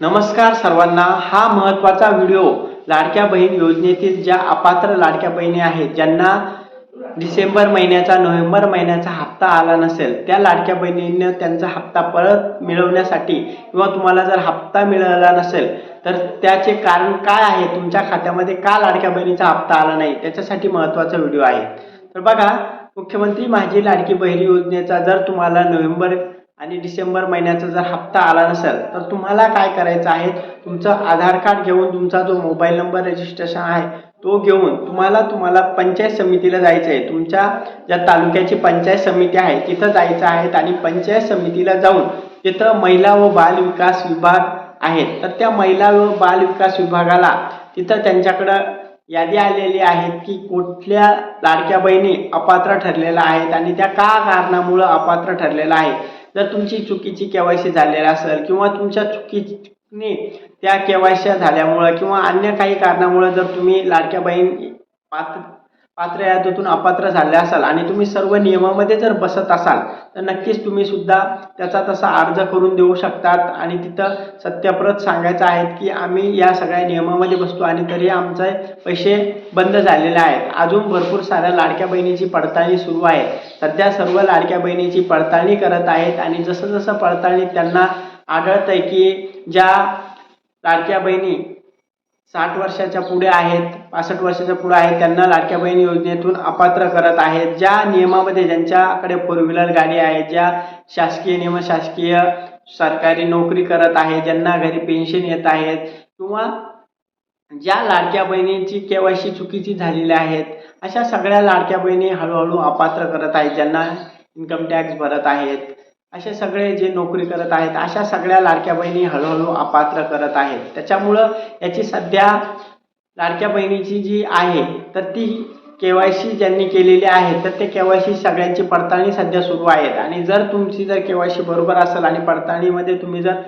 नमस्कार सर्वांना। हा महत्त्वाचा व्हिडिओ लाडक्या बहीण योजनेतील ज्या अपात्र लाडक्या बहिणी आहेत, ज्यांना डिसेंबर महिन्याचा नोव्हेंबर महिन्याचा हप्ता आला नसेल, त्या लाडक्या बहिणींना त्यांचा हप्ता परत मिळवण्यासाठी किंवा तुम्हाला जर हप्ता मिळाला नसेल तर त्याचे कारण काय आहे, तुमच्या खात्यामध्ये का लाडक्या बहिणीचा हप्ता आला नाही, त्याच्यासाठी महत्त्वाचा व्हिडिओ आहे। तर बघा, मुख्यमंत्री माझी लाडकी बहीण योजनेचा जर तुम्हाला नोव्हेंबर आणि डिसेंबर महिन्याचा जर हप्ता आला नसेल तर तुम्हाला काय करायचं आहे, तुमचं आधार कार्ड घेऊन तुमचा जो मोबाईल नंबर रजिस्ट्रेशन आहे तो घेऊन तुम्हाला पंचायत समितीला जायचं आहे। तुमच्या ज्या तालुक्याची पंचायत समिती आहे तिथं जायचं आहे आणि पंचायत समितीला जाऊन तिथं महिला व बाल विकास विभाग आहेत, तर त्या महिला व बाल विकास विभागाला तिथं त्यांच्याकडं यादी आलेली आहेत की कुठल्या लाडक्या बहिणी अपात्र ठरलेल्या आहेत आणि त्या का कारणामुळे अपात्र ठरलेल्या आहेत। जर तुमची चुकीची केवायसी झालेली असेल किंवा तुमच्या चुकीने त्या केवायसी झाल्यामुळे किंवा अन्य काही कारणामुळे जर तुम्ही लाडक्या बहीण पात्र यादीतून अपात्र झाले असाल आणि तुम्ही सर्व नियमामध्ये जर बसत असाल तर नक्कीच तुम्ही सुद्धा त्याचा तसा अर्ज करून देऊ शकतात आणि तिथं सत्यप्रत सांगायचं आहे की आम्ही या सगळ्या नियमामध्ये बसतो आणि तरी आमचे पैसे बंद झालेले आहेत। अजून भरपूर साऱ्या लाडक्या बहिणीची पडताळणी सुरू आहे। सध्या सर्व लाडक्या बहिणीची पडताळणी करत आहेत आणि जसं जसं पडताळणी त्यांना आढळतंय की ज्या लाडक्या बहिणी 60 वर्षाच्या पुढे आहेत, 65 वर्षाच्या पुढे आहेत, त्यांना लाडक्या बहीण योजनेतून अपात्र करत आहेत। ज्या नियमामध्ये ज्यांच्याकडे 4 व्हीलर गाडी आहे, ज्या शासकीय निमशासकीय सरकारी नोकरी करत आहे, ज्यांना घरी पेन्शन येत आहेत किंवा ज्या लाडक्या बहिणींची केवायसी चुकीची झालेली आहेत, अशा सगळ्या लाडक्या बहिणी हळूहळू अपात्र करत आहेत। ज्यांना इन्कम टॅक्स भरत आहेत, असे सगळे जे नोकरी करत आहेत, अशा सगळ्या लाडक्या बहिणी हळूहळू अपात्र करत आहेत। त्याच्यामुळं याची सध्या लाडक्या बहिणीची जी आहे तर ती केवायसी ज्यांनी केलेली आहे तर ते केवायसी सगळ्यांची पडताळणी सध्या सुरू आहेत आणि जर तुमची जर केवायसी बरोबर असेल आणि पडताळणीमध्ये तुम्ही जर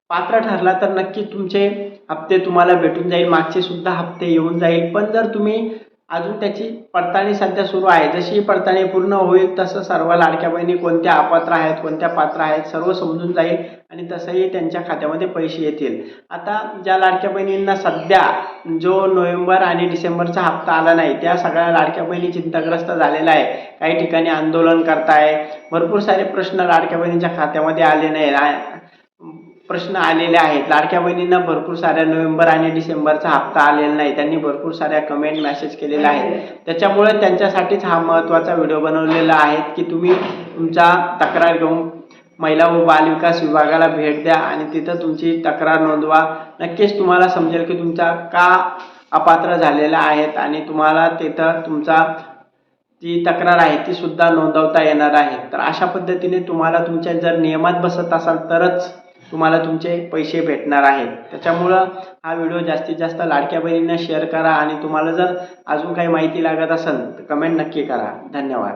पात्र ठरला तर नक्की तुमचे हप्ते तुम्हाला भेटून जाईल, मागचे सुद्धा हप्ते येऊन जाईल। पण जर तुम्ही अजून त्याची पडताळणी सध्या सुरू आहे, जशी पडताळणी पूर्ण होईल तसं सर्व लाडक्या बहिणी कोणत्या अपात्र आहेत कोणत्या पात्र आहेत सर्व समजून जाईल आणि तसंही त्यांच्या खात्यामध्ये पैसे येतील। आता ज्या लाडक्या बहिणींना सध्या जो नोव्हेंबर आणि डिसेंबरचा हप्ता आला नाही त्या सगळ्या लाडक्या बहिणी चिंताग्रस्त झालेल्या आहे। काही ठिकाणी आंदोलन करताय, भरपूर सारे प्रश्न लाडक्या बहिणींच्या खात्यामध्ये आले नाही, प्रश्न आलेले आहेत। लाडक्या बहिणींना भरपूर साऱ्या नोव्हेंबर आणि डिसेंबरचा हप्ता आलेला नाही, त्यांनी भरपूर साऱ्या कमेंट मेसेज केलेले आहेत। त्याच्यामुळे त्यांच्यासाठीच हा महत्त्वाचा व्हिडिओ बनवलेला आहे की तुम्ही तुमचा तक्रार घेऊन महिला व बाल विकास विभागाला भेट द्या आणि तिथं तुमची तक्रार नोंदवा। नक्कीच तुम्हाला समजेल की तुमचा का अपात्र झालेला आहेत आणि तुम्हाला तिथं तुमचा जी तक्रार आहे ती सुद्धा नोंदवता येणार आहे। तर अशा पद्धतीने तुम्हाला तुमच्या जर नियमात बसत असाल तरच तुम्हाला तुमचे पैसे भेटणार आहेत। त्याच्यामुळं हा व्हिडिओ जास्तीत जास्त लाडक्या बहिणींना शेअर करा आणि तुम्हाला जर अजून काही माहिती लागत असेल तर कमेंट नक्की करा। धन्यवाद।